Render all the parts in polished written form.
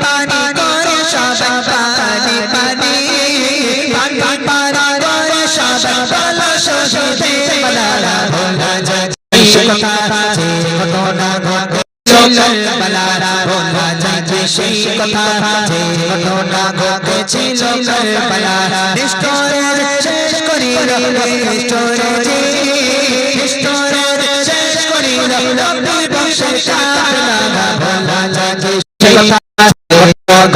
পানি করে সবাই পানি পানি পানি পানি করে সবাই বলো শহীদের বালারা ভোলা যায় সেই কথা যে ঘটনা ঘটেছিল বালারা ভোলা যায় সেই কথা যে ঘটনা ঘটেছিল বালারা নিষ্ঠুরের শেষ করিল নিষ্ঠুরের নিষ্ঠুরের শেষ করিল রব্বি বংশে কাফেলা ভোলা যায় সেই কথা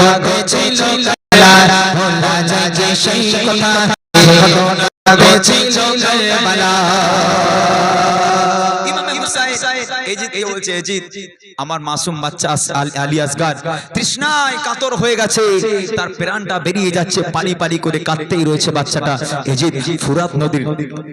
ঘটেছিল বালারা ভোলা যায় সেই কথা যে ঘটনা ঘটেছিল বালারা আমার মাসুম বাচ্চা আলী আসগার তৃষ্ণায় কাতর হয়ে গেছে, তার প্রাণটা বেরিয়ে যাচ্ছে, পানি পানি করে কাঁদতেই রয়েছে বাচ্চাটা। এজিদ ফুরাত নদীর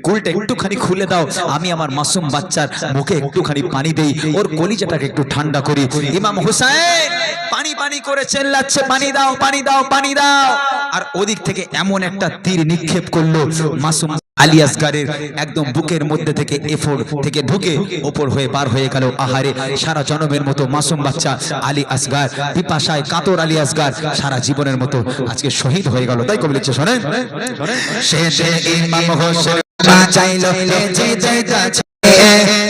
কুলটা একটুখানি খুলে দাও, আমি আমার মাসুম বাচ্চার মুখে একটুখানি পানি দেই, ওর কলিজাটাকে একটু ঠান্ডা করি। ইমাম হুসাইন পানি পানি করে চেল্লাচ্ছে, পানি দাও পানি দাও পানি দাও। আর ওদিক থেকে এমন একটা তীর নিক্ষেপ করলো মাসুম আলী আসগারের একদম বুকের মধ্যে থেকে এফোর থেকে ঢুকে ওপর হয়ে পার হয়ে গেল। আহারে, সারা জনমের মতো মাসুম বাচ্চা আলী আসগার পিপাসায় কাতর আলী আসগার সারা জীবনের মতো আজকে শহীদ হয়ে গেল। তাই কবি লিখছে, শোনেন, শেষে ইমাম হোসেন বাঁচাইলো যে যে যাচ্ছে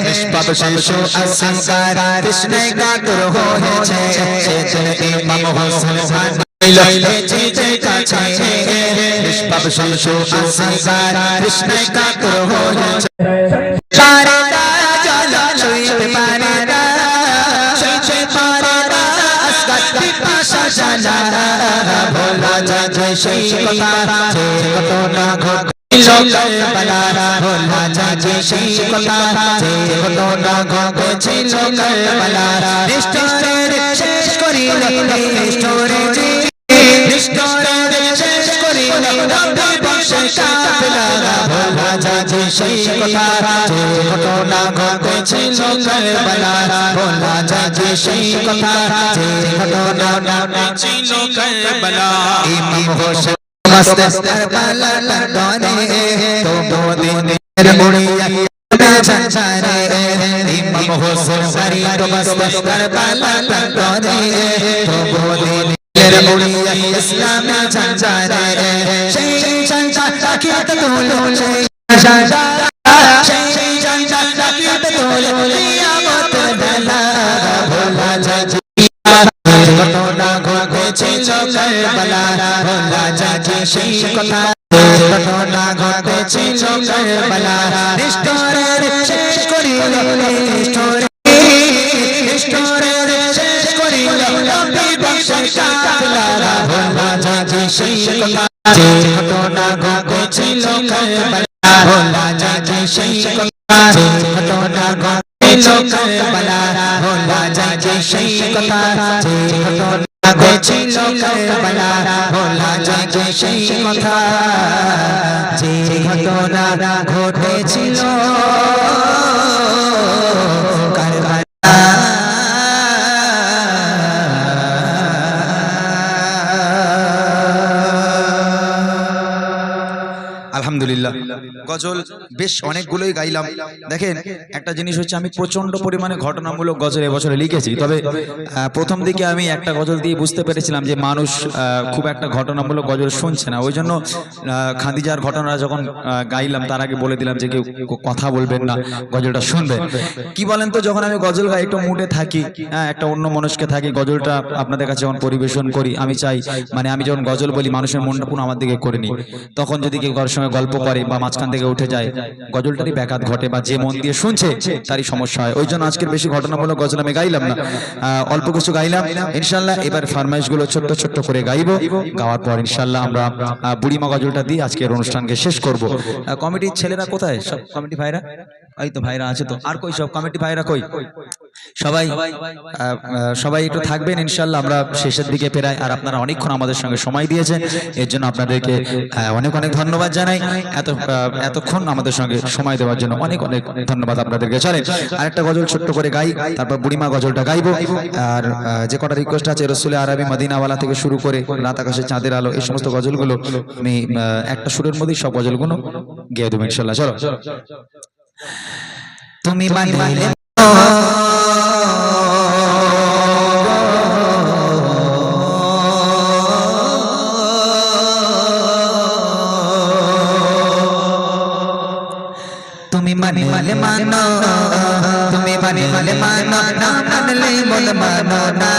নিষ্পাপ শিশু আসগার কৃষ্ণে কাতর হয়েছে। শেষে ইমাম হোসেন বাঁচাইলো যে যে যাচ্ছে নিষ্পাপ শিশু আসগার কৃষ্ণে কাতর হয়েছে। পারে না চলো ছুঁইতে পারে না ছুঁইতে পারে না আসগার পিপাসা জ্বালা ভোলা যায় সেই কথা যে ঘটনা ঘটেছিল বালারা ভোলা যায় সেই কথা যে ঘটনা ঘটেছিল বালারা নিষ্ঠুরের শেষ করিল নিষ্ঠুরের নিষ্ঠুরের শেষ করিল রব্বি বংশে কাফেলা ভোলা যায় সেই কথা যে ঘটনা ঘটেছিল বালারা ভোলা যায় সেই কথা যে ঘটনা ঘটেছিল কারবালা। ইমাম হোসেন মস্ত কারবালা লড়নে তো দিনের মুড়িয়া ঝঞ্ঝারে ইমাম হোসেন সারি তো মস্ত কারবালা লড়নে তো দিনের মুড়িয়া ইসলামে ঝঞ্ঝারে সেই ঝঞ্ঝা তাকিয়াত তোলো ঝঞ্ঝা সেই ঝঞ্ঝা তাকিয়াত তোলো কিয়ামত বেলা ভোলা যায় ঘটনা ঘটেছিল কারবালা ভোলা যায় সেই কথা ঘটনা ঘটেছিল কারবালা নিষ্ঠুরের শেষ করিল নিষ্ঠুরের নিষ্ঠুরের শেষ করিল রব্বি বংশে কাফেলা ভোলা যায় সেই কথা যে ঘটনা ঘটেছিল কারবালা ভোলা যায় সেই কথা যে ঘটনা ঘটেছিল কারবালা ভোলা যায় সেই কথা যে ঘটনা ঘটেছিল কারবালা ভোলা যায় সেই কথা যে ঘটনা ঘটেছিল কারবালা। আলহামদুলিল্লাহ, গজল বেশ অনেকগুলোই গাইলাম। দেখেন, একটা জিনিস হচ্ছে, আমি প্রচন্ড পরিমাণে ঘটনামূলক গজল এবছরে লিখেছি। তবে প্রথম দিকে আমি একটা গজল দিয়ে বুঝতে পেরেছিলাম যে মানুষ খুব একটা ঘটনামূলক গজল শুনছে না। ওই জন্য খাদিজার ঘটনা যখন গাইলাম তার আগে বলে দিলাম যে কেউ কথা বলবেন না, গজলটা শুনবেন। কি বলেন তো, যখন আমি গজল গাই একটু মুডে থাকি, একটা অন্য মনস্কে থাকি, গজলটা আপনাদের কাছে যখন পরিবেশন করি আমি চাই, মানে আমি যখন গজল বলি মানুষের মনটা পুরো আমার দিকে করে নি। তখন যদি কেউ কারোর সঙ্গে গল্প করে বা মাঝখান থেকে উঠে যায়, গজলটারই ব্যাঘাত ঘটে বা যে মন দিয়ে শুনছে তারই সমস্যা হয়। ওই জন্য আজকের বেশি ঘটনামূলক গজল আমি গাইলাম না, অল্প কিছু গাইলাম। ইনশাল্লাহ এবার ফরমাইশগুলো ছোট্ট ছোট্ট করে গাইবো, গাওয়ার পর ইনশাল্লাহ আমরা বুড়িমা গজলটা দিয়ে আজকের অনুষ্ঠানকে শেষ করব। কমিটির ছেলেরা কোথায়? সব কমিটি ভাইরা, এই তো ভাইরা আছে তো, আর কই সব কমিটি ভাইরা কই? সবাই সবাই একটু থাকবেন ইনশাল্লাহ, আমরা শেষের দিকে প্রায়। আর আপনারা অনেকক্ষণ আমাদের সঙ্গে সময় দিয়েছেন, এর জন্য আপনাদেরকে অনেক অনেক ধন্যবাদ জানাই। এতক্ষণ আমাদের সঙ্গে সময় দেওয়ার জন্য অনেক অনেক ধন্যবাদ আপনাদেরকে। চলেন আরেকটা গজল ছোট্ট করে গাই, তারপর বুড়িমা গজলটা গাইবো। আর যে কটা রিকোয়েস্ট আছে, রসুলে আরবি মদিনাওয়ালা থেকে শুরু করে রাত আকাশে চাঁদের আলো, এই সমস্ত গজলগুলো আমি একটা সুরের মধ্যেই সব গজলগুলো গেয়ে দেবো ইনশাল্লাহ। চলো। তুমি বাঁধিলে মানো তুমি বানালে মানো না মানলে মন মানো না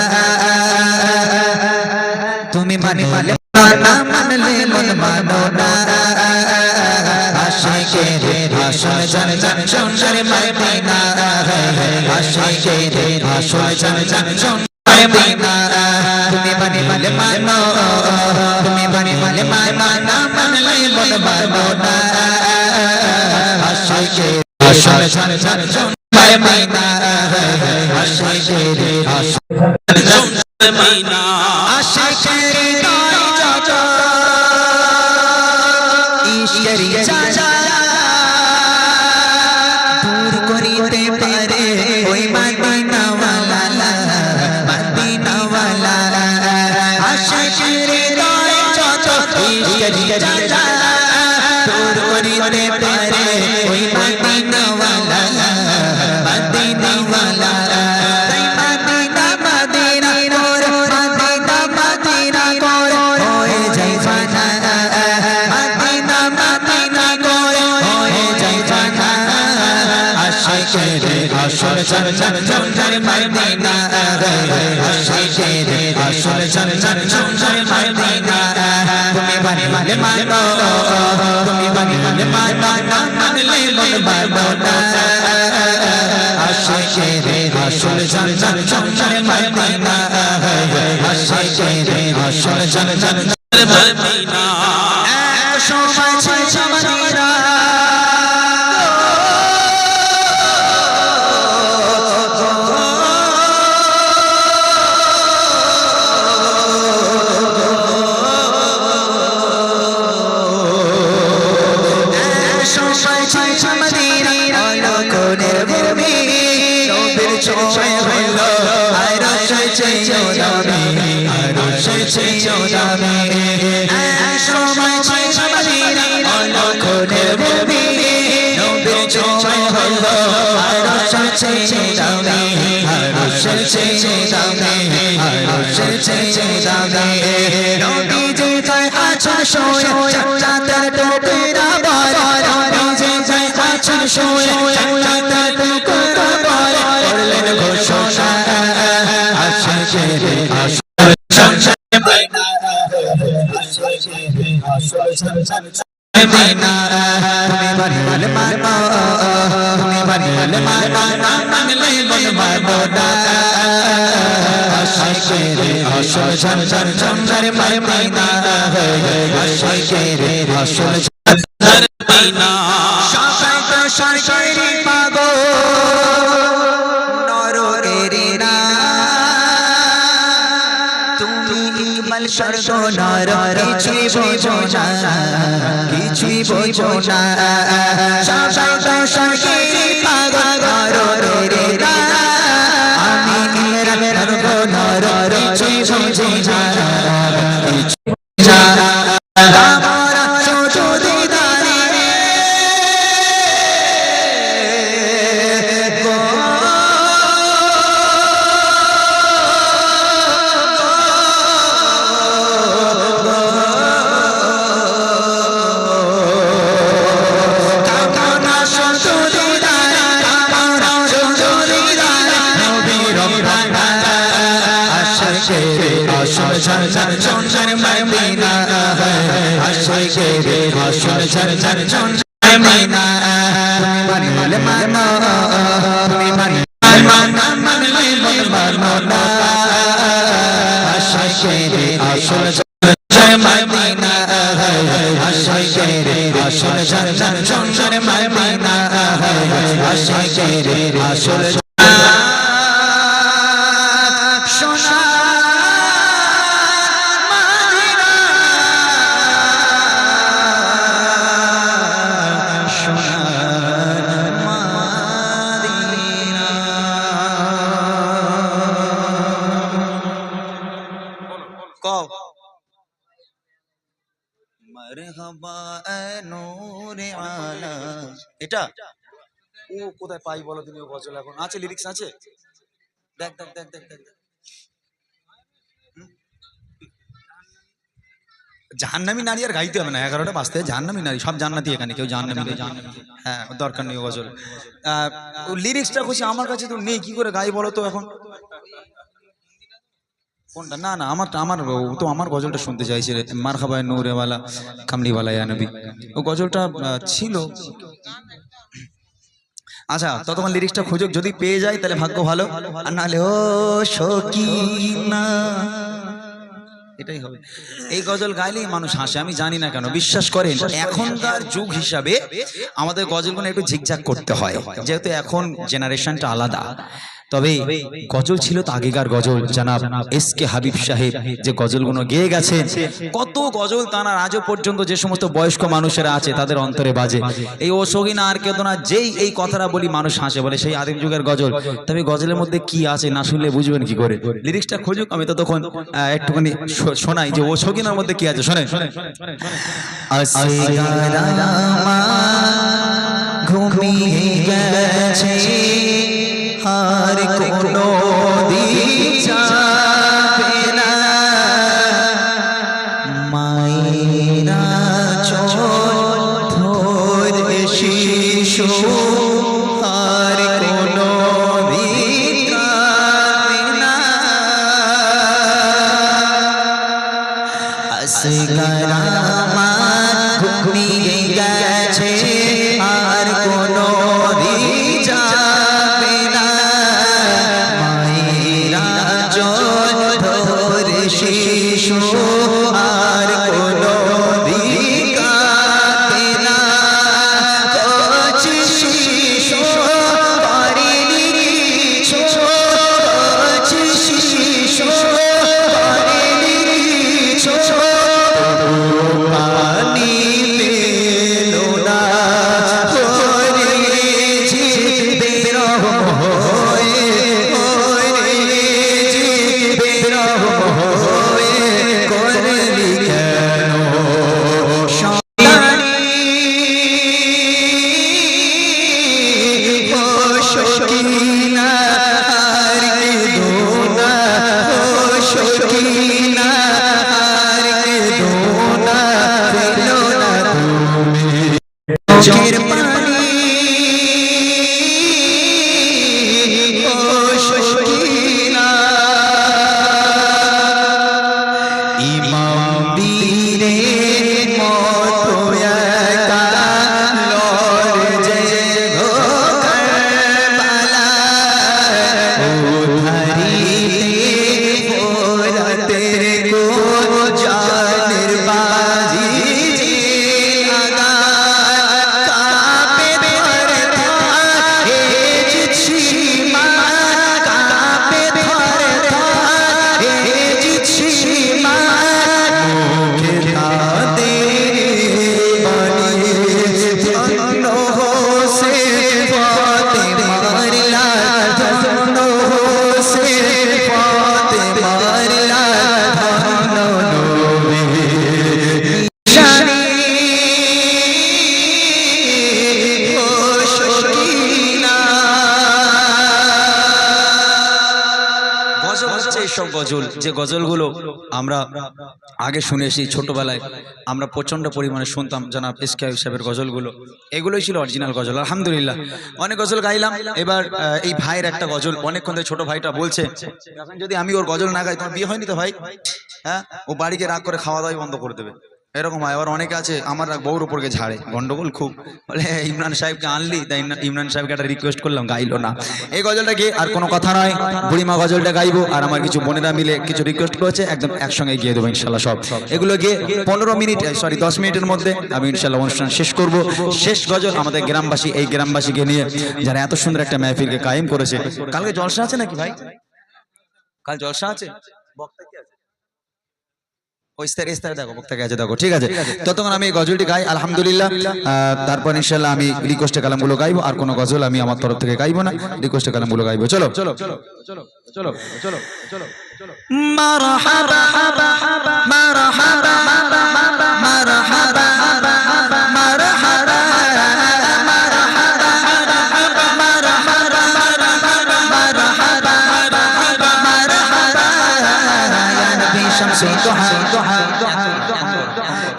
তুমি বানালে না মানলে মন মানো না আশিকের আসল জান জান সংসারে মদিনা আশিকের আসল জান জান সংসারে মদিনা তুমি বানালে মানো তুমি বানালে মানো না মানলে মন মানো না আশিকের আসল জান জান সংসারে মদিনা আশিকের আসল সংসারে মদিনা আশিকের ইশকেরি চাচা দূর করিতে পারে ওই মদিনা ওয়ালা মদিনা ওয়ালা আশিকের দয় যত ইশকেরি চাচা দূর করিতে পারে ওই মদিনা ওয়ালা মদিনা ওয়ালা মদিনা মদিনা কোর মদিনা মদিনা কোর হয়ে যায় জানা আসল জান জান সংসার মদিনা আশিকের আসল জান জান সংসার মদিনা তুমি বানালে মানো তুমি বানালে মানো না মানলে মন মানো না আশিকের আসল জান জান সংসার মদিনা আশিকের আসল জান জান মদিনা এক সময় ছিল মদিনা মদিনা তুমি বানালে মানো তুমি বানালে মানো না মানলে মন মানো না আশিকের আসল জান জান সংসার মদিনা আশিকের আসল জান জান মদিনা সবাই তো সরকারি পাগল নরকেরি না তুমি ইকবাল স্বর্গ নর কিছুই বোঝো না কিছুই বোঝো না সবাই তো সরকারি পাগল নরকেরি না আমি ইমরান স্বর্গ নর কিছুই বোঝো না আমরা ছোট দিদারি সংসার মদিনা আশিকের আসল জান জান সংসার মদিনা বানালে মানো তুমি বানালে মানো মানলে মন মানো না আশিকের আসল সংসার মদিনা আশিকের আসল জান জান সংসার মদিনা আশিকের আসল মারহাবা নূরে আলা এটা ও কোথায় পাই বলো তুমি ও গজল এখন আছে লিরিক্স আছে দেখ দেখ দেখ দেখ দেখ জাহান্নামী নারী আর গাইতে হবে না, 11টা বাজতে জাহান্নামী নারী সব জান্নাতি, এখানে কেউ জাহান্নামী নেই। হ্যাঁ, দরকার নেই গজল। লিরিক্সটা খুশি আমার কাছে তো নেই, কি করে গাই বলো তো এখন কোনটা? না না, আমার তো আমার গজলটা শুনতে চাইছে রে, মারহাবা নূরেওয়ালা কামলিওয়ালা ইয়া নবী, ও গজলটা ছিল। আচ্ছা, ততক্ষণ লিরিক্সটা খুঁজুক, যদি পেয়ে যায় তাহলে ভাগ্য ভালো, আর নাহলে ও সকিনা, এটাই হবে। এই গজল গাইলেই মানুষ হাসে, আমি জানি না কেন, বিশ্বাস করেন এখনকার যুগ হিসাবে আমাদের গজলগুলো একটু ঝিকঝাক করতে হয়, যেহেতু এখন জেনারেশনটা আলাদা। তবে গজল ছিল তো আগেকার গজল, জানাব এসকে হাবিব সাহেব যে গজলগুলো গেয়ে গেছে, কত গজল তাঁর আজও পর্যন্ত যে সমস্ত বয়স্ক মানুষেরা আছে তাদের অন্তরে বাজে। এই ও সগিনা আর কেউ না, যেই এই কথাটা বলি মানুষ হাসে, বলে সেই আদিম যুগের গজল। তবে গজলের মধ্যে কি আছে না শুনলে বুঝবেন কি করে, লিরিক্সটা খুঁজুক, আমি তো তখন একটুখানি শোনাই যে ও সগিনার মধ্যে কি আছে, শোনেন। ঘুমিয়ে গেছে আর কোনো দিন যাবে না, মায়েরা চোখ ধরে শিশু আর কোনো দিন যাবে না, আসগার আমার ঘুমিয়ে গেছে আর কোনো দিন যাবে না, মায়েরা চোখ ধরে শিশু আর কোনো দিন কাঁদে না, কচি শিশু পারেনি কিছু, কচি শিশু পারেনি কিছু, পানি পেল না, হয়েছে বেরহম হয়ে, হয়েছে বেরহম হয়ে, করলি কেন শয়তানি, ও সকিনা আর কেঁদো না, ও সকিনা আর কেঁদো না, ফেলো না তুমি চোখের পানি, ও সকিনা। ইমাম বীরের মতো একা লড় যে গো কারবালা, উধারিতে ফোরাতের গো জানের বাজি যে লাগা, কাঁপে ধরে থাকে সীমা, কাঁপে ধরে থাকে সীমা, মুখে তাদের বাণী ধন্য হোসে ফাতেমার লাল, ধন্য হোসে ফাতেমার লাল, ধন্য নবী শানি, ও সকিনা। গজল হচ্ছে এইসব গজল, যে গজলগুলো আমরা আগে শুনেছি ছোটবেলায়, আমরা প্রচন্ড পরিমাণে শুনতাম জনাব এসকে হাবিব সাহেবের গজলগুলো, এগুলোই ছিল অরিজিনাল গজল। আলহামদুলিল্লাহ অনেক গজল গাইলাম। এবার এই ভাইয়ের একটা গজল অনেকক্ষণ ধরে ছোট ভাইটা বলছে, এখন যদি আমি ওর গজল না গাই, তোমার বিয়ে হয়নি তো ভাই? হ্যাঁ, ও বাড়িকে রাগ করে খাওয়া দাওয়াই বন্ধ করে দেবে, এরকম হয়। আবার অনেকে আছে আমার বউর উপরকে ঝাড়ে, গন্ডগোল খুব, বলে ইমরান সাহেবকে আনলি, তাই ইমরান সাহেবকে একটা রিকোয়েস্ট করলাম, গাইলো না। এই গজলটা গিয়ে আর কোনো কথা নয়, বুড়িমা গজলটা গাইবো, আর আমার কিছু বোনেরা মিলে কিছু রিকোয়েস্ট করেছে, একদম একসঙ্গে গিয়ে দেবো ইনশাল্লাহ সব। এগুলো গিয়ে 15 মিনিট, সরি 10 মিনিটের মধ্যে আমি ইনশাল্লাহ অনুষ্ঠান শেষ করব। শেষ গজল আমাদের গ্রামবাসী, এই গ্রামবাসীকে নিয়ে যারা এত সুন্দর একটা মাহফিলকে কায়েম করেছে। কালকে জলসা আছে নাকি ভাই? কাল জলসা আছে, বক্তা কি আছে? দেখো বক্তাকে আছে, দেখো, ঠিক আছে। ততক্ষণ আমি এই গজলটি গাই আলহামদুলিল্লাহ, তারপর ইনশাআল্লাহ আমি রিকোয়েস্টে কালামগুলো গাইবো, আর কোনো গজল আমি আমার তরফ থেকে গাইবো না, রিকোয়েস্টে কালামগুলো গাইবো। চলো চলো চলো চলো চলো চলো চলো চলো। মারহাবা মারহাবা মারহাবা মারহাবা শামসুল দুহা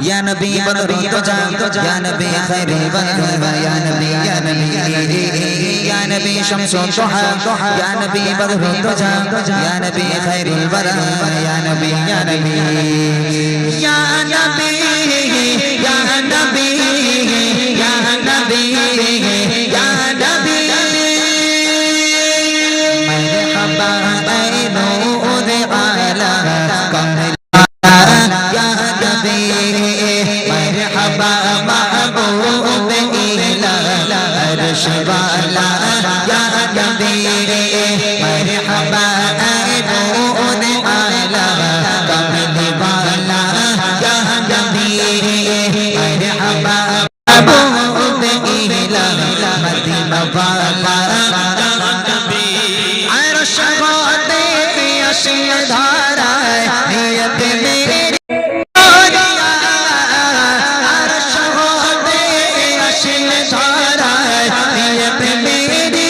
या नबी बदरुल तुजा या नबी खैरुल वरा या नबी या नबी शम्सुल दुहा या नबी बदरुल तुजा या नबी खैरुल वरा या नबी या नबी या नबी या नबी या नबी या नबी मरहबा नूर आला कमल या नबी मरहबा महबूब इला अर्श वाला या नबी मरहबा नूर आला कमल वाला या नबी मरहबा महबूब इला मदीना वाला अर्श वाले अशील धारा नियत मेरी अर्श वाले अशील धारा नियत मेरी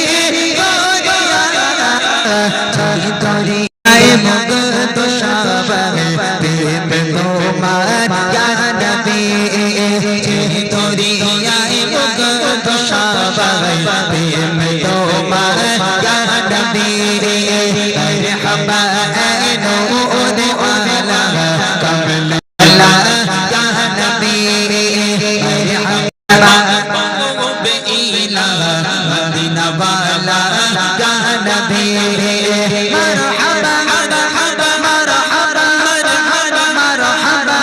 थोड़ी थोड़ी आए मुगत शाबाह प्रेम तोमार या नबी थोड़ी आए मुगत शाबाह प्रेम तोमार या नबी मरहबा नूर वाला कमल वाला या नबी मरहबा महबूब इला मदीना वाला या नबी मरहबा मरहबा मरहबा मरहबा मरहबा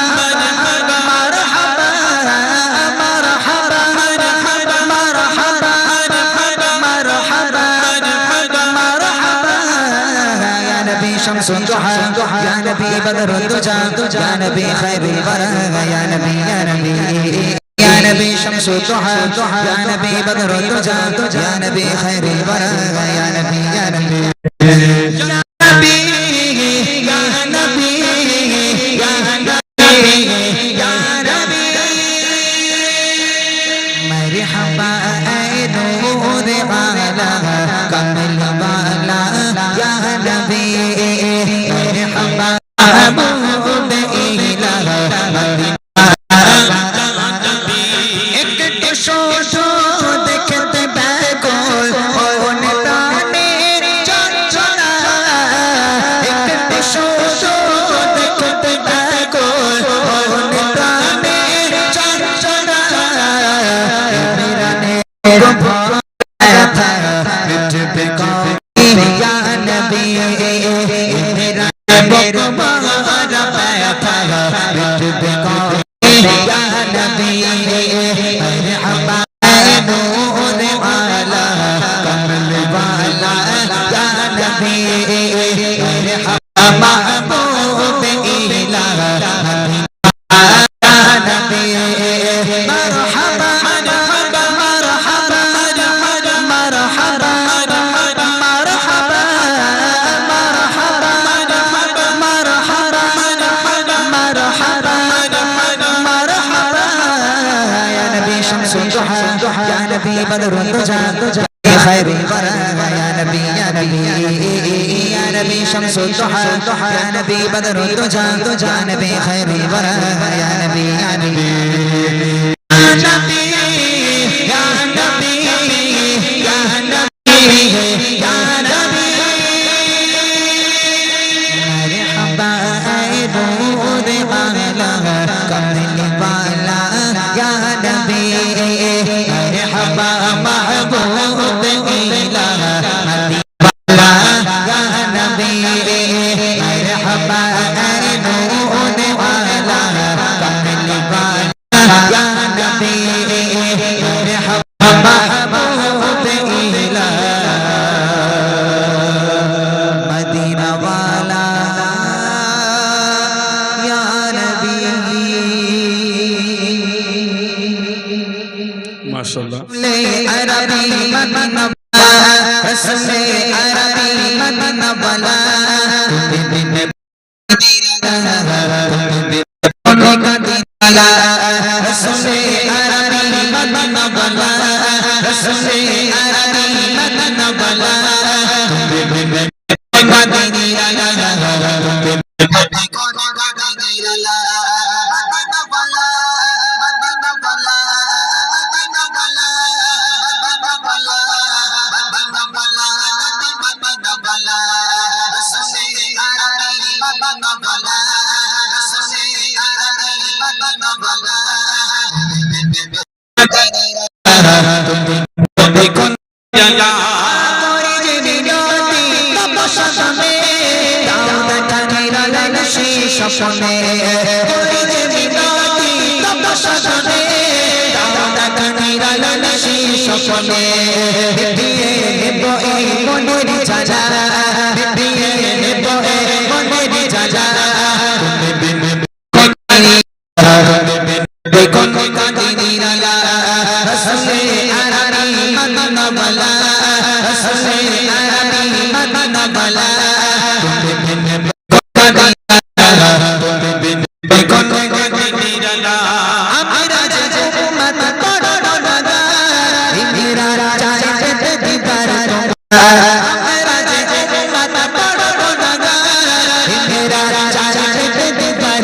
मरहबा मरहबा मरहबा या नबी शम्सुल दुहा या नबी बदरुल तुजा या नबी खैरुल वरा या नबी या नबी या नबी शम्सुल दुहा या नबी बदरुल तुजा या नबी खैरुल वरा या नबी या नबी या नबी या नबी या नबी या नबी मरहबा नूर आला कमल वाला या नबी मरहबा महबूब इला मदीना एक टशो देखते बैगोल ओन ताने चंचला एक टशो देखते बैगोल ओन ताने चंचला मेरा ने भाया था मिठ बेका या नबी मेरा मेरा बारा पाया था मिठ बेका या नबी मरहबा नूर वाला कमल वाला या नबी मरहबा महबूब इला मदीना या नबी मरहबा मरहबा मरहबा मरहबा मरहबा या नबी शम्सुल दुहा या नबी बदरुल तुजा खैरुल वरा या नबी या नबी या नबी शम्सुल दुहा या नबी बदरुल तुजा या नबी खैरुल वरा या नबी या नबी या नबी या नबी या नबी या नबी मरहबा नूर वाला कमल वाला या नबी मरहबा महबूब इला मदीना वाला या नबी मरहबा नूर वाला कमल वाला या नबी मरहबा महबूब इला मदीना वाला या नबी माशाल्लाह ले अरबी मदीना रसूल अरबी मदीना वाला वाला रसूल अरबी मदीना वाला रसूल अरबी मदीना वाला मदीना वाला স্বপনে করি যে মিনতি তব সাধনে দাও দেখা নিরালা নিশি স্বপনে দিয়ে নেব এই মনের জ্বালা দিয়ে নেব এই মনের জ্বালা দেখুন কাঁদি নিরালা রসুলে আরামি মদিনা বালা রসুলে আরামি মদিনা বালা দেখুন কাঁদি নিরালা আমরা যে উম্মত বড় নাদা মেরা চাই যেতে দিদার আমরা যে উম্মত বড় নাদা মেরা চাই যেতে দিদার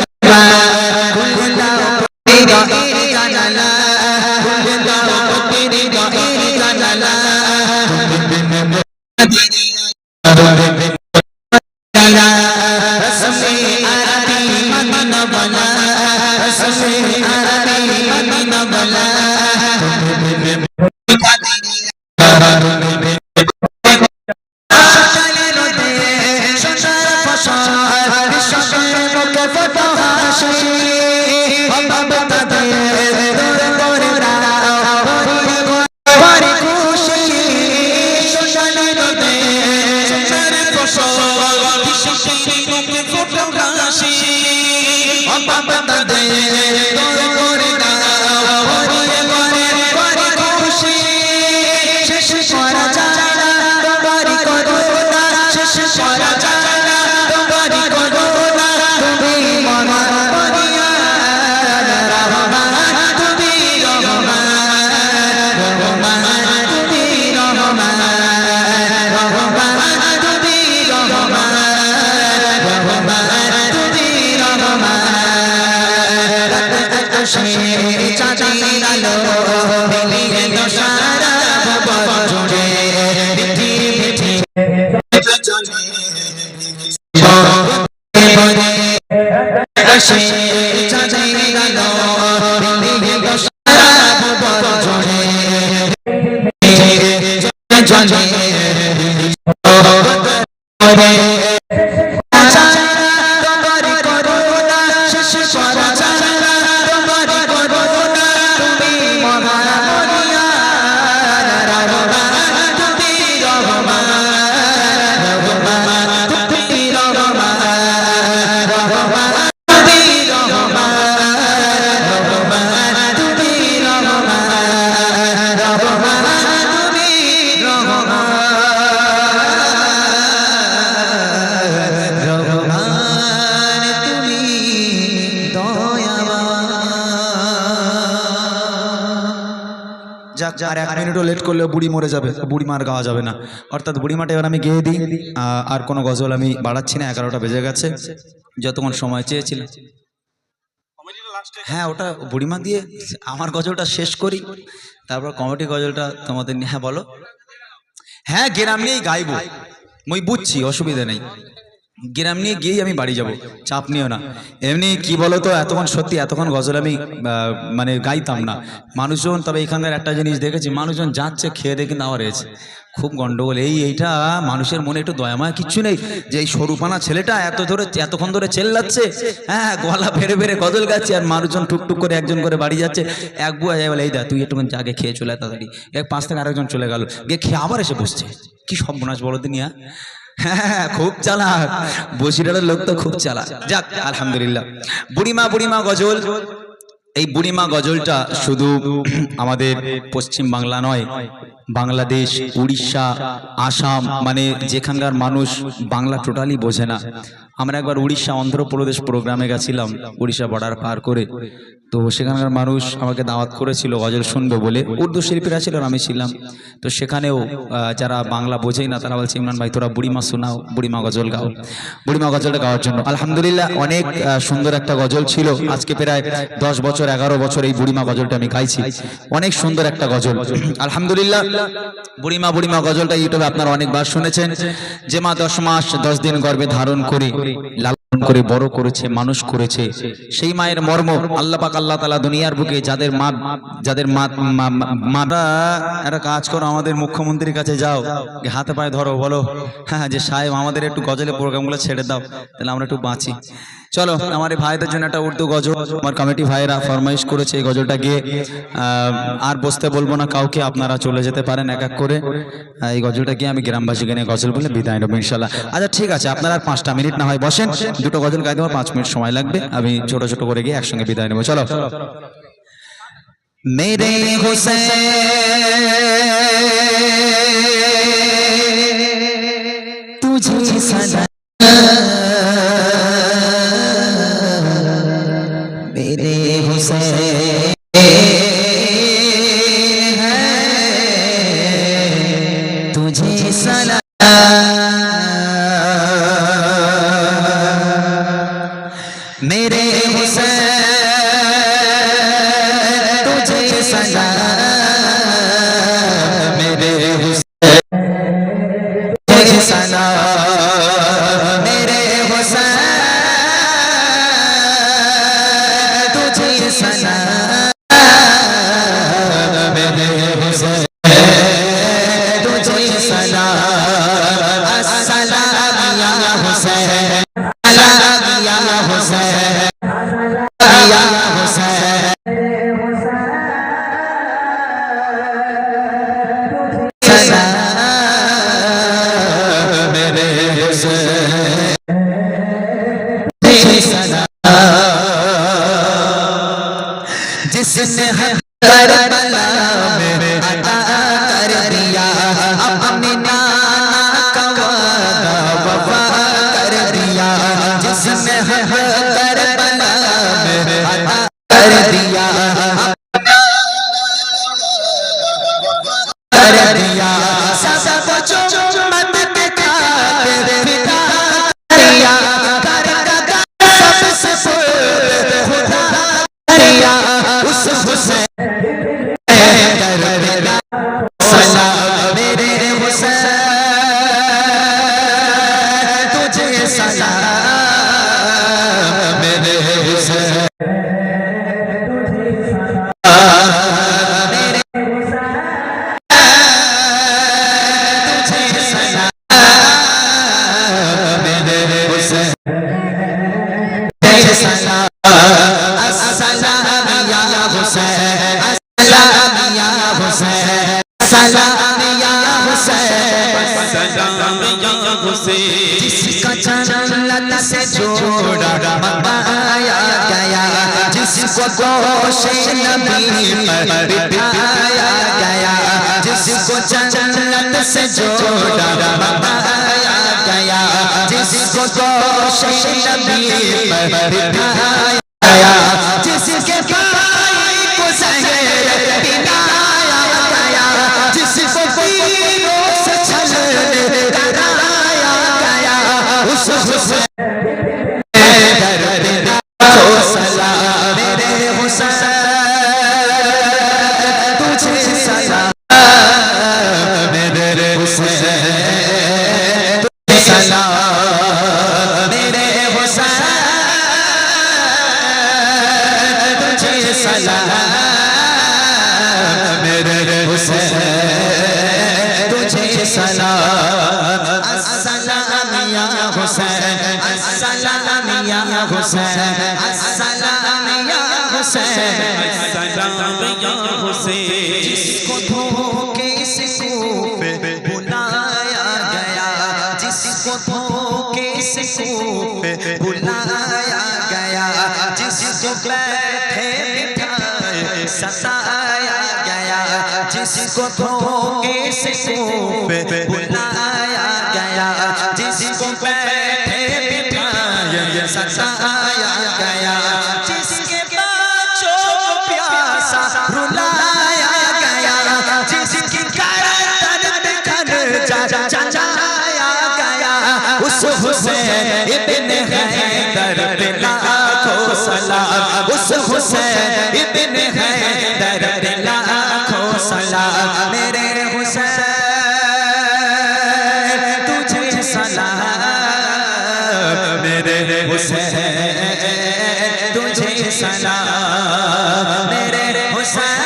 আর 1 মিনিটও লেট করলে বুড়ি মরে যাবে, বুড়ি মার গাওয়া যাবে না। অর্থাৎ বুড়িমাটা এবার আমি গেয়ে দিই। আর কোনো গজল আমি বাড়াচ্ছি না, 11টা বেজে গেছে। যতক্ষণ সময় চেয়েছিলাম, হ্যাঁ ওটা বুড়িমা দিয়ে আমার গজলটা শেষ করি, তারপর কমিটি গজলটা তোমাদের নিয়ে। হ্যাঁ বলো। হ্যাঁ গ্রাম নিয়েই গাইবো, মই বুঝছি, অসুবিধা নেই। গ্রাম নিয়ে গিয়েই আমি বাড়ি যাব, চাপ নিও না। এমনি কি বলো তো, এতক্ষণ সত্যি এতক্ষণ গজল আমি মানে গাইতাম না মানুষজন। তবে এখানকার একটা জিনিস দেখেছি, মানুষজন যাচ্ছে খেয়ে দেখে নাও রয়েছে, খুব গন্ডগোল। এইটা মানুষের মনে একটু দয়াময় কিচ্ছু নেই যে এই সরুপানা ছেলেটা এতক্ষণ ধরে চেল্লাচ্ছে, হ্যাঁ গলা ফেরে ফেরে গজল গাচ্ছে, আর মানুষজন টুকটুক করে একজন করে বাড়ি যাচ্ছে। এক বুয়া যায় বলে, এই দা তুই একটুখানি আগে খেয়ে চলে তাড়াতাড়ি। পাশ থেকে আরেকজন চলে গেল, গিয়ে খেয়ে আবার এসে বসছে। কি সর্বনাশ বলো দিনিয়া। হ্যাঁ খুব চালাক, বসিরহাটের লোক তো খুব চালাক। যাক আলহামদুলিল্লাহ। বুড়িমা বুড়িমা গজল, এই বুড়িমা গজলটা শুধু আমাদের পশ্চিম বাংলা নয়, বাংলাদেশ, উড়িষ্যা, আসাম, মানে যেখানকার মানুষ বাংলা টোটালি বোঝে না। আমরা একবার উড়িষ্যা অন্ধ্রপ্রদেশ প্রোগ্রামে গেছিলাম, উড়িষ্যা বর্ডার পার করে। তো সেখানকার মানুষ আমাকে দাওয়াত করেছিল গজল শুনবে বলে, উর্দু শিল্পীরা ছিল আর আমি ছিলাম। তো সেখানেও যারা বাংলা বোঝেই না তারা বলছে, ইমরান ভাই তোরা বুড়িমা শোনাও, বুড়িমা গজল গাও। বুড়িমা গজলটা গাওয়ার জন্য আলহামদুলিল্লাহ অনেক সুন্দর একটা গজল ছিল। আজকে প্রায় 10 বছর 11 বছর এই বুড়িমা গজলটা আমি গাইছি, অনেক সুন্দর একটা গজল আলহামদুলিল্লাহ। বুড়িমা বুড়িমা গজলটা ইউটিউবে আপনারা অনেকবার শুনেছেন। যে মা 10 মাস 10 দিন গর্ভে ধারণ করে লালন করে বড় করেছে, মানুষ করেছে, সেই মায়ের মর্ম আল্লাহ পাক আল্লাহ তাআলা দুনিয়ার বুকে যাদের মারা একটা কাজ করো, আমাদের মুখ্যমন্ত্রীর কাছে যাও, হাতে পায়ে ধরো, বলো হ্যাঁ যে সাহেব আমাদের একটু গজলের প্রোগ্রামগুলো ছেড়ে দাও, তাহলে আমরা একটু বাঁচি। চলো আমার এই ভাইদের জন্য একটা উর্দু গজল আমার কমিটি ভাইরা ফরমাইশ করেছে, এই গজলটা গিয়ে আর বসতে বলবো না কাউকে, আপনারা চলে যেতে পারেন এক এক করে। এই গজলটা গিয়ে আমি গ্রামবাসীকে নিয়ে গজল বলে বিদায় নেবো ইনশাল্লাহ। আচ্ছা ঠিক আছে, আপনারা আর 5টা মিনিট না হয় বসেন, দুটো গজল গাইতে আমার 5 মিনিট সময় লাগবে, আমি ছোট ছোট করে গিয়ে একসঙ্গে বিদায় নেবো। চলো। मेरे हुसैन तुझे सलाम, मेरे हुसैन तुझे सलाम, मेरे हुसैन तुझे सलाम, मेरे हुसैन तुझे सलाम, मेरे हुसैन तुझे सलाम, मेरे हुसैन तुझे सलाम, अस्सलाम या हुसैन, सलाम या हुसैन, या हुसैन, सलाम, मेरे हुसैन तुझे सलाम, जिसने करबला में अता कर दिया अपने नाना का वादा वफा कर दिया, जिसने करबला में अता कर दिया कर दिया, सब कुछ उम्मत के खातिर फिदा किया, कर सबसे खुदा किया, उस हुसैन कर दिया सलाम, मेरे हुसैन तुझे सलाम, मेरे हुसैन मेरे तुझे सलाम, मेरे हुसैन तुझे सलाम, अस्सलाम या हुसैन, अस्सलाम या हुसैन, सलाम या हुसैन, सलाम या हुसैन, जिसका जन्नत से जोड़ा मंगाया गया, जिसको गोशे नबी पर बिठाया गया, जिसको जन्नत से जोड़ा मंगाया गया, जिसको गोशे नबी पर बिठाया गया, जिसके भाई को ज़हर पिलाया गया, जिसको तीरों से छलने कराया गया, उस हुसैन को सलाम, मेरे हुसैन तुझे सलाम, मेरे हुसैन तुझे सलाम, मेरे हुसैन तुझे सलाम, मेरे हुसैन तुझे सलाम, अस्सलाम या हुसैन, अस्सलाम या हुसैन, अस्सलाम या हुसैन, सलाम या हुसैन, जिसको धोखे से कूफे बुलाया गया, जिसको धोखे से कूफे बुलाया गया, जिसको बैठे बिठाए सताया गया, जिसको धोखे से कूफे बुलाया गया, जिसको बैठे बिठाए सताया गया, जिसके बच्चों को प्यासा रुलाया गया, जिसकी गर्दन पे खंजर चलाया गया, उस हुसैन इब्ने हैदर पे लाखों सलाम, उस हुसैन इब्ने हैदर पे लाखों सलाम, मेरे हुसैन तुझे सलाम, मेरे हुसैन तुझे सलाम, मेरे हुसैन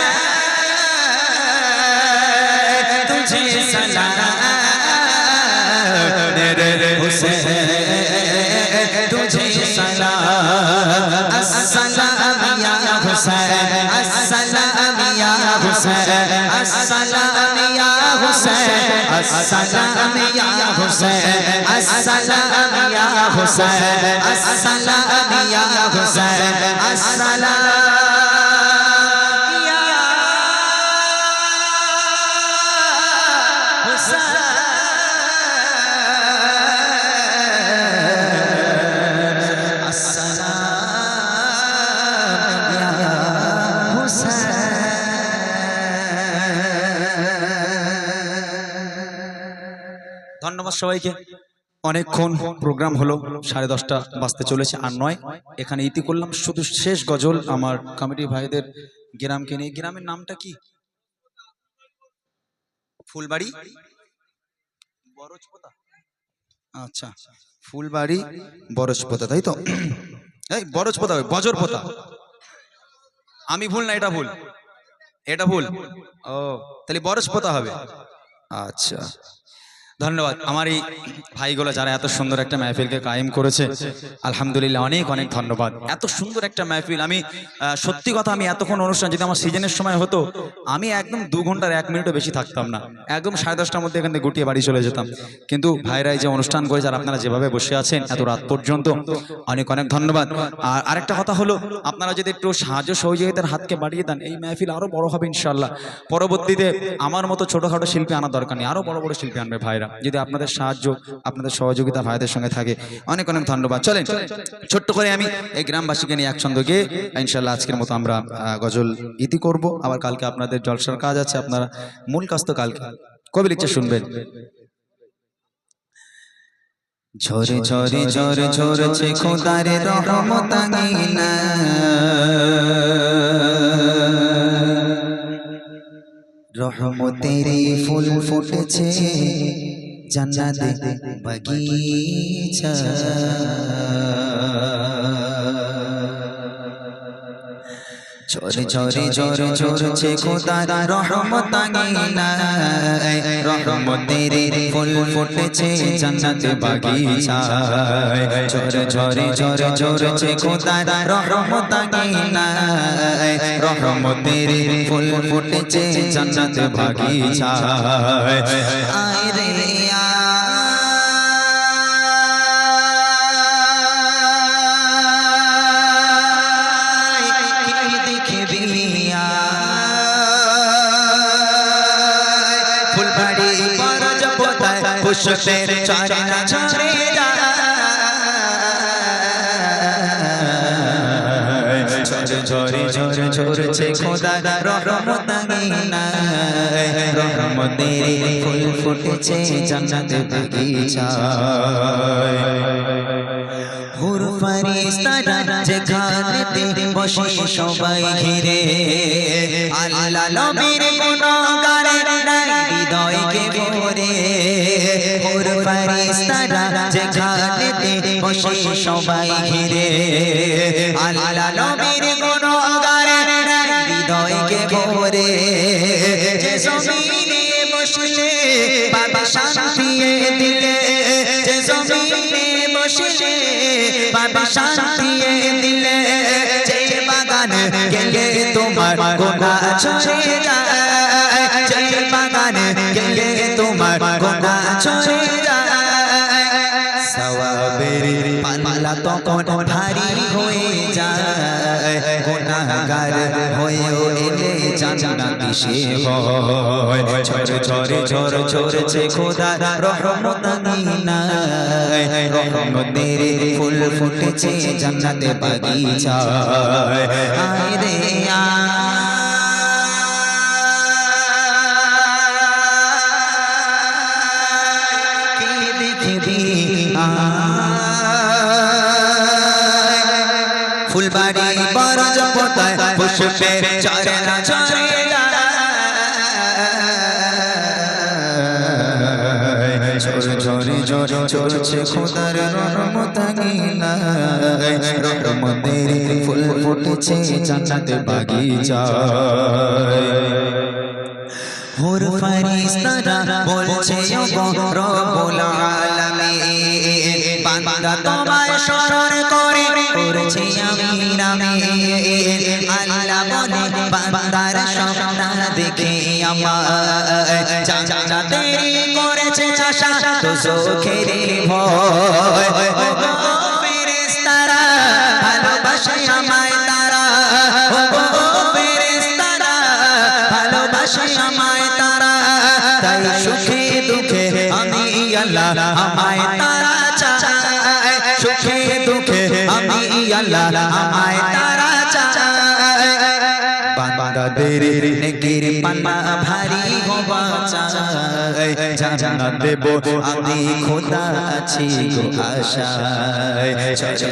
तुझे सलाम, मेरे हुसैन तुझे सलाम, السلام يا حسين السلام يا حسين السلام يا حسين السلام يا حسين السلام يا حسين السلام يا حسين السلام ধন্যবাদ সবাইকে। অনেকক্ষণ প্রোগ্রাম হলো, 10:30 বাজতে চলেছে, আর নয় এখানে ইতি করলাম। শুধু শেষ গজল আমার কমিটি ভাইদের গ্রামকে নিয়ে। গ্রামের নামটা কি? ফুলবাড়ি বরজপোতা। আচ্ছা, ফুলবাড়ি বরজপোতা, তাই তো? এই বরজপোতা, বজরপোতা। আমি ভুল না, এটা ভুল, এটা ভুল। ও, তাহলে বরজপোতা হবে। আচ্ছা, ধন্যবাদ আমার এই ভাইগুলো যারা এত সুন্দর একটা মাহফিলকে কায়েম করেছে। আলহামদুলিল্লাহ, অনেক অনেক ধন্যবাদ। এত সুন্দর একটা মাহফিল, আমি সত্যি কথা, আমি এতক্ষণ অনুষ্ঠান যদি আমার সিজনের সময় হতো, আমি একদম 2 ঘন্টার 1 মিনিটও বেশি থাকতাম না, একদম 10:30টার মধ্যে এখান থেকে গুটিয়ে বাড়ি চলে যেতাম। কিন্তু ভাইরাই যে অনুষ্ঠান করেছে আর আপনারা যেভাবে বসে আছেন এত রাত পর্যন্ত, অনেক অনেক ধন্যবাদ। আর আরেকটা কথা হলো, আপনারা যদি একটু সাহায্য সহযোগিতার হাতকে বাড়িয়ে দেন, এই মাহফিল আরো বড় হবে ইনশাআল্লাহ। পরবর্তীতে আমার মতো ছোটখাটো শিল্পী আনার দরকার নেই, আরো বড় বড় শিল্পী আনবে ভাইরা, যদি আপনাদের সাহায্য আপনাদের সহযোগিতা ভাইদের সঙ্গে থাকে। অনেক অনেক ধন্যবাদ। চলেন ছোট্ট করে আমি এই গ্রামবাসীকে নিয়ে এক ছন্দ গিয়ে ইনশাআল্লাহ আজকের মতো আমরা গজল ইতি করব। আবার কালকে আপনাদের জলসার কাজ আছে, আপনারা মূল কাজ তো কালকে। কবি লিখছে, শুনবেন। ঝরে ঝরে ঝরে ঝরছে খোদার রহমত আঙিনা, রহমতের ফুল ফুটেছে জান্নাত বাগিচা, ঝরে ঝরে ঝরে ঝরছে খোদার রহমত আঙিনা, রহমতের ফুল ফুটেছে জান্নাত বাগিচা, ঝরে ঝরে ঝরে ঝরছে খোদার রহমত আঙিনা, রহমতের ফুল ফুটেছে জান্নাত বাগিচা। আয় রে পুষ্পের চারা ঝরে যায়, ঝরে ঝরে ঝরে ঝরছে খোদার রহমত আঙিনা, রহমতের ফুল ফুটেছে জান্নাত বাগিচায়। হুর ফেরেশতারা যেখানেতে বসে সবাই ঘিরে, আল্লাহ নবীর গুণগানে নাই হৃদয়কে ভরে, হুর ফেরেশতারা যেখানেতে বসে সবাই ঘিরে, আল্লাহ নবীর গুণগানে নাই হৃদয়কে ভরে, যে জমিনে বসলে পাবে শান্তি দিলে, যে জমিনে বসলে পাবে শান্তি দিলে, যে বাগান গেলে তোমার গুনাহ ঝরে যায়, যে বাগান গেলে তোমার গুনাহ ঝরে যায়, সওয়াবের পাল্লা তখন ভারী হয়ে যায়, গুনাহগার হয়েও এলে জান্নাত সে হয়, ঝরে ঝরে ঝরে ঝরছে খোদার রহমত আঙিনা, রহমতের ফুল ফুটেছে জান্নাত বাগিচায়। আয় রে কে দেখবি ফুলবাড়ি বরজপোতায় পুষ্পের চারা ঝরে যায়, ঝরে ঝরে ঝরে ঝরছে খোদার রহমত আঙিনা, রহমতের ফুল ফুটেছে জান্নাত বাগিচায়। হুর ফেরেশতারা বলছে ওগো রব্বুল আলামিন, বান্দা তোমায় স্মরণ করে পড়ছি আমিন আমিন আল্লাহ বলে বান্দার স্বপ্ন দেখে আমার জান্নাতে করেছে আশা তো চোখের ভয় ফেরেশতারা ভালোবাসে আমায় তারা ফেরেশতারা ভালোবাসে আমায় তারা তাই সুখে দুঃখে আমি আল্লাহ আমায় তারা চায় সুখে দুঃখে আমি আল্লাহ আমায় তারা চায় বান্দাদের নেকির পান্না ভারী হওয়া চায় জান্নাত দেব আমি খোদা আছি গো আশায়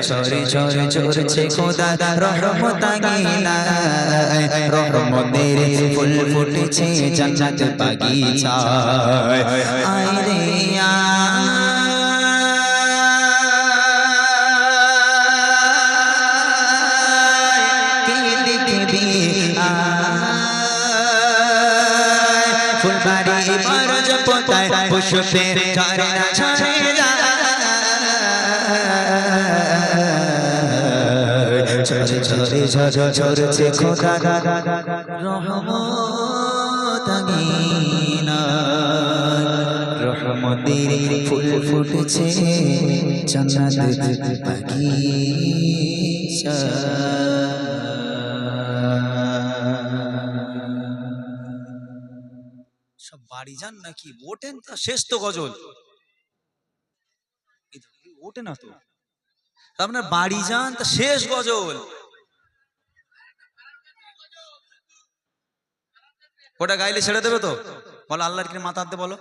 চরে চরে চরছে খোদা রহমত আগিনায় রহমতের ফুল ফুটেছে জান্নাত বাগিচায় আয় রে ফুলবাড়ি বরজ পোতায় পুষ্পের ঝরনা ঝরে যায় ঝরে ঝরে ঝরছে খোদা রহমত আগিনা রহমতের ফুল ফুটেছে জান্নাত বাগিচা সব বাড়ি যান নাকি ওঠেন তা শেষ তো গজল ওঠে না তো আপনার বাড়ি যান তা শেষ গজল ওটা গাইলে ছেড়ে দেবে তো বলো আল্লাহর কি মাথা হাতে বলো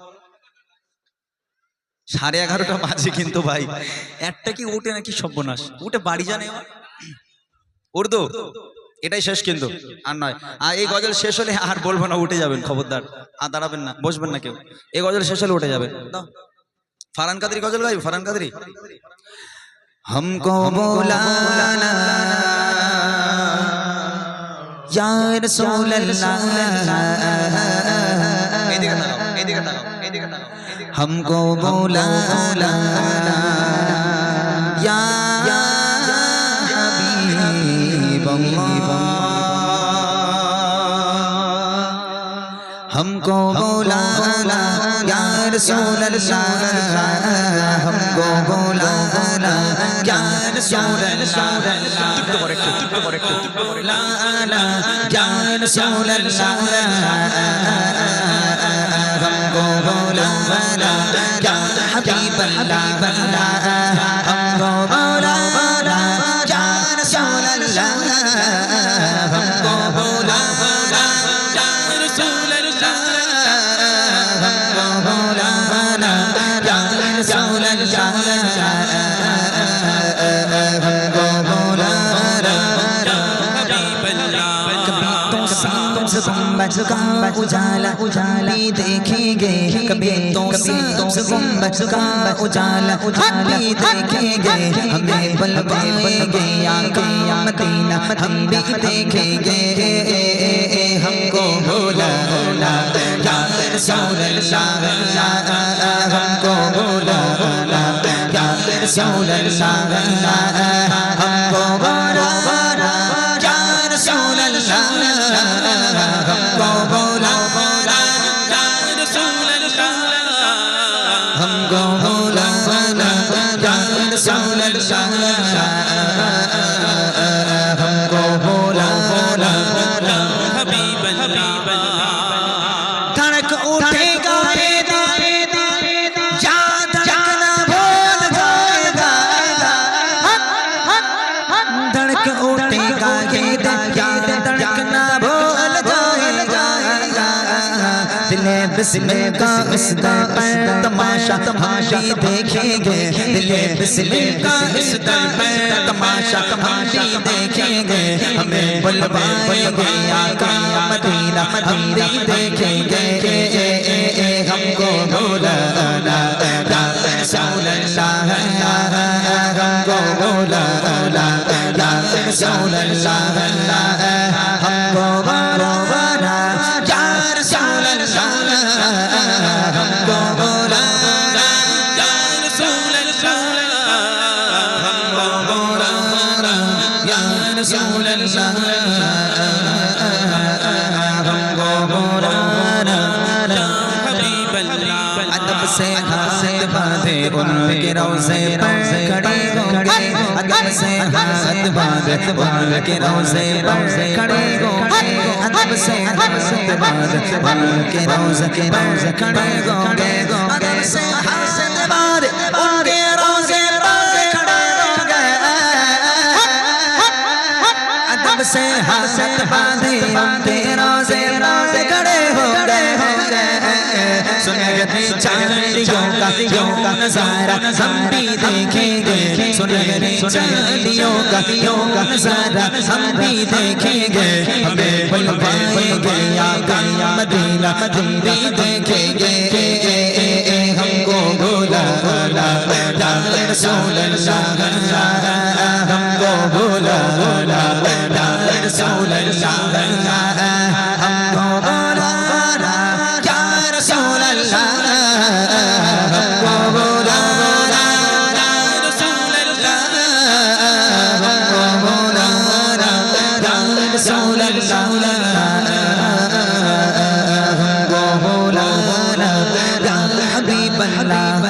11:30 বাজে কিন্তু ভাই একটা কি ওঠে নাকি সর্বনাশ উঠে বাড়ি যান এবার উর্দু এটাই শেষ কিন্তু আর নয় আর এই গজল শেষ হলে আর বলবো না উঠে যাবেন খবরদার আর দাঁড়াবেন না বসবেন না কেউ এই গজল শেষ হলে উঠে যাবেন দাও ফারহান কাদরি গজল গাইব ফারহান কাদরি हमको बुलाना या रसूल अल्लाह এদিকে তাকাও এদিকে তাকাও এদিকে তাকাও हमको बुलाना या हबीब अल्लाह हमको बुलाना या रसूल अल्लाह हमको बुलाना या रसूल अल्लाह তুই করে একটু बुलाना या रसूल अल्लाह हमको बुलाना या हबीब अल्लाह हमको बुलाना या रसूल अल्लाह हमको बुलाना या रसूल अल्लाह हमको बुलाना या रसूल अल्लाह हमको बुलाना गुंबद का उजाला उजाला देखेंगे कभी तो गुंबद का उजाला उजाला देखेंगे हमें बुलवाएंगे आका मदीना हम भी देखेंगे हमको बुलाना या रसूल अल्लाह हमको बुलाना या रसूल अल्लाह हमको बुलाना या रसूल अल्लाह हमको बुलाना या रसूल अल्लाह हमको बुलाना या रसूल अल्लाह हमको बुलाना हबीब अल्लाह धड़क उठेगा याद रखना भूल जाएगा धड़क उठेगा याद धड़कना भूल जाएगा दिले बिस्मिल का इस दर पर तमाशा तमाशा देखेंगे दिले बिस्मिल का इस दर पर तमाशा तमाशा देखेंगे हमें बुलवाएंगे आका मदीना हम भी देखेंगे हमको बुलाना या रसूल अल्लाह हमको बुलाना या रसूल अल्लाह हमको बुलाना या रसूल अल्लाह हमको बुलाना या रसूल अल्लाह हमको बुलाना रसूल अल्लाह हमको बुलाना हबीब अल्लाह अदब से हाथ बांधे उनके रोज़े पर खड़े होंगे अदब से हाथ बांधे उनके रोज़े पर खड़े होंगे अदब से हाथ बांधे उनके रोज़े पर खड़े होंगे अदब से हाथ बांधे उनके रोज़े पर खड़े होंगे अदब से हाथ बांधे उनके रोज़े पर खड़े होंगे सुनहरे चांदियों का नजारा हम भी देखेंगे सुनहरे चांदियों का नजारा हम भी देखेंगे हमें बुलवाएंगे आका मदीना हम भी देखेंगे हमको बुलाना या रसूल अल्लाह हमको बुलाना या रसूल अल्लाह हमको बुलाना या रसूल अल्लाह हमको बुलाना या रसूल अल्लाह हमको बुलाना या रसूल अल्लाह हमको बुलाना या हबीब अल्लाह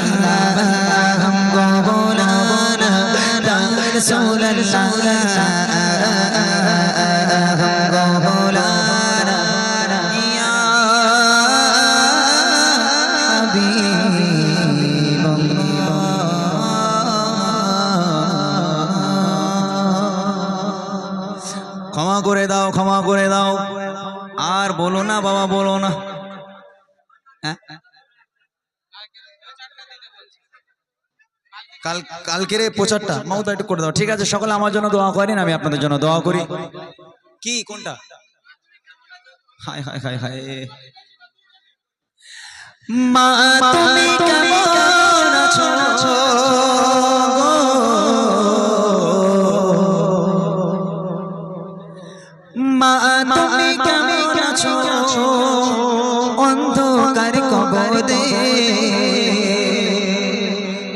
हमको बुलाना या रसूल अल्लाह हमको बुलाना या हबीब ক্ষমা করে দাও ক্ষমা করে দাও আর বলো না বাবা বলো না কালকের প্রচারটা মাউতা একটু করে দাও ঠিক আছে সকলে আমার জন্য দোয়া করেন আমি আপনাদের জন্য দোয়া করি কি কোনটা হায় হায় হায় হায় মা তুমি কেমন আছো মা তুমি কেমন আছো অন্ধকার কবরে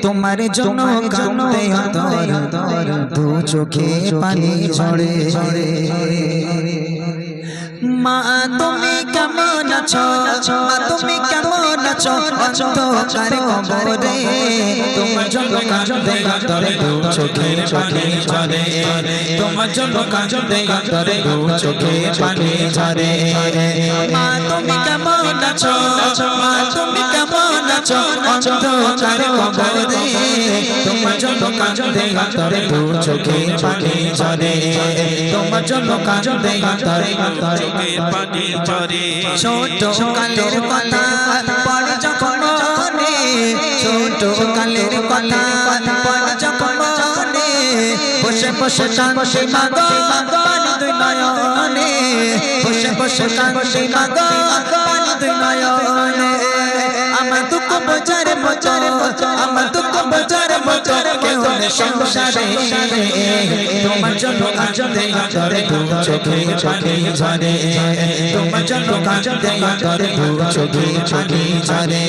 তোমার জন্য কাঁদতে অন্তর দু চোখে পানি ঝরে মা তুমি কেমন আছো মা তুমি কেমন আছো অন্ধকার কবরে তোমার জন্য কাঁদতে অন্তর দু চোখে পানি ঝরে তোমার জন্য কাঁদতে অন্তর দু চোখে পানি ঝরে মা তুমি কেমন আছো মা তুমি কেমন আছো অন্ধকার কবরে তোমার জন্য কাঁদতে অন্তর দু চোখে পানি ঝরে তোমার জন্য কাঁদতে অন্তর পানি ঝরে ছোট কালের কথা পড়ে যখন মনে ছোট কালের কথা পড়ে যখন মনে বসে বসে কাঁদে মাগো পানি দুই নয়নে বসে বসে কাঁদে মাগো পানি দুই নয়নে আমার দুঃখ বোঝার মতো আমার দুঃখ বোঝার মতো কেউ নেই সংসারে তোমার জন্য কাঁদতে অন্তরে দু চোখে পানি ঝরে তোমার জন্য কাঁদতে অন্তরে দু চোখে পানি ঝরে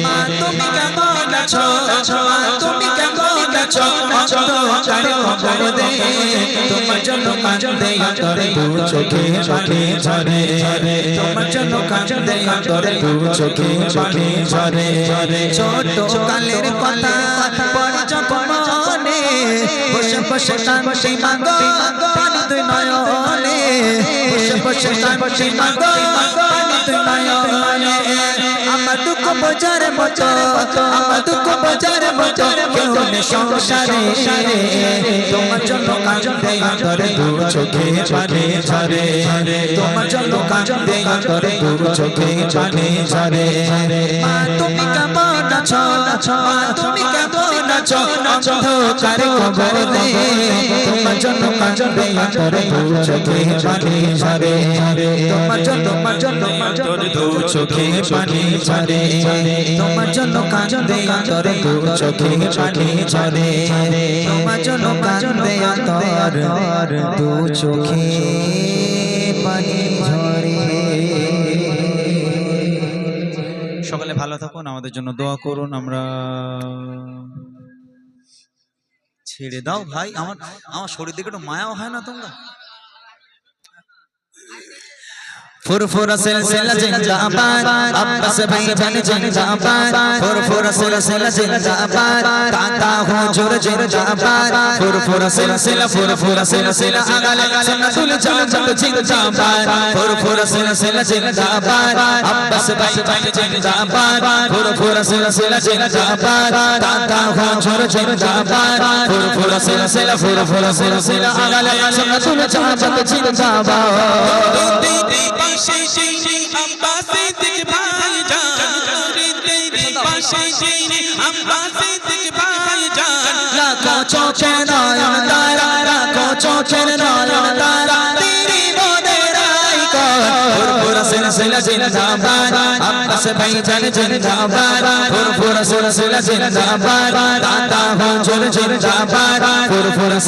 মা তুমি কেমন আছো মা তুমি কেমন আছো অন্ধকার কবরে তোমার জন্য কাঁদতে অন্তরে দু চোখে পানি ঝরে তোমার জন্য কাঁদতে অন্তরে দু চোখে পানি ঝরে ছোট কালের কথা পড়ে যখন মনে বসে বসে কাঁদে মাগো পানি দুই নয়নে বসে বসে কাঁদে মাগো পানি দুই নয়নে আমার দুঃখ বোঝার মতো আমার দুঃখ বোঝার মতো কেউ নেই সংসারে তোমার জন্য কাঁদতে অন্তরে দু চোখে পানি ঝরে তোমার জন্য কাঁদতে অন্তরে দু চোখে পানি ঝরে মা তুমি কেমন আছো মা তুমি কেমন আছো অন্ধকার কবরে তোমার জন্য কাঁদতে অন্তরে দু চোখে পানি ঝরে তোমার জন্য দু চোখে পানি ঝরে তোমার জন্য কাঁদতে অন্তরে দু চোখে পানি ঝরে তোমার জন্য কাঁদতে অন্তর দু চোখে পানি ঝরে সকলে ভালো থাকুন আমাদের জন্য দোয়া করুন আমরা ছেড়ে দাও ভাই, আমার আমার শরীর দিকে একটু মায়াও হয় না তোমরা? ফুরফুরা সিলসিলা জিন্দাবাদ আব্বাস ভাইজান জিন্দাবাদ ফুরফুরা সিলসিলা জিন্দাবাদ কাকা হুজুর জিন্দাবাদ ফুরফুরা সিলসিলা আগালে সুন্নাতুল জামাত জিন্দাবাদ ফুরফুরা সিলসিলা জিন্দাবাদ আব্বাস ভাইজান জিন্দাবাদ ফুরফুরা সিলসিলা জিন্দাবাদ কাকা হুজুর জিন্দাবাদ ফুরফুরা সিলসিলা আগালে সুন্নাতুল জামাত জিন্দাবাদ লাখো চোখের নয়ন তারা, লাখো চোখের নয়ন তারা, তেরি মোদের আইকন। ফুরফুরা সিলসিলা জিন্দাবাদ আব্বাস ভাইজান জিন্দাবাদ ফুরফুরা সিলসিলা জিন্দাবাদ দাদা হুজুর জিন্দাবাদ ফুরফুরা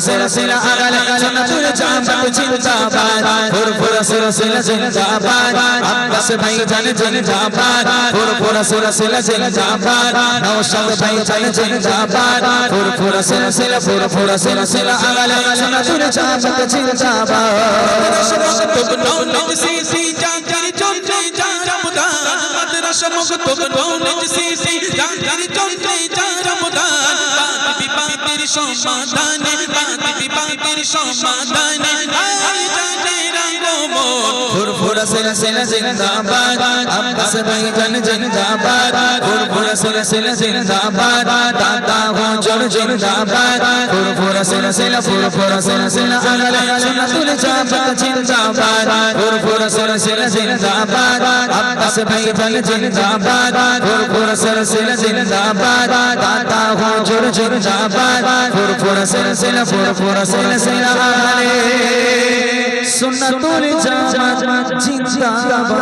সিলসিলা আগালে সুন্নাতুল জামাত জিন্দাবাদ ফুরফুরা সিলসিলা জিন্দাবাদ আব্বাস ভাইজান জিন্দাবাদ ফুরফুরা সিলসিলা জিন্দাবাদ নওশাদ ভাইজান জিন্দাবাদ ফুরফুরা সিলসিলা আগালে সুন্নাতুল জামাত জিন্দাবাদ ফুরফুরা সিলসিলা জিন্দাবাদ আব্বাস ভাইজান জিন্দাবাদ ফুরফুরা সিলসিলা জিন্দাবাদ দাদা হুজুর জিন্দাবাদ ফুরফুরা সিলসিলা আগালে সুন্নাতুল জামাত জিন্দাবাদ ফুরফুরা সিলসিলা জিন্দাবাদ আব্বাস ভাইজান জিন্দাবাদ ফুরফুরা সিলসিলা জিন্দাবাদ দাদা হুজুর জিন্দাবাদ ফুরফুরা সিলসিলা আগালে সুন্নাতুল জামাত জিন্দাবাদ।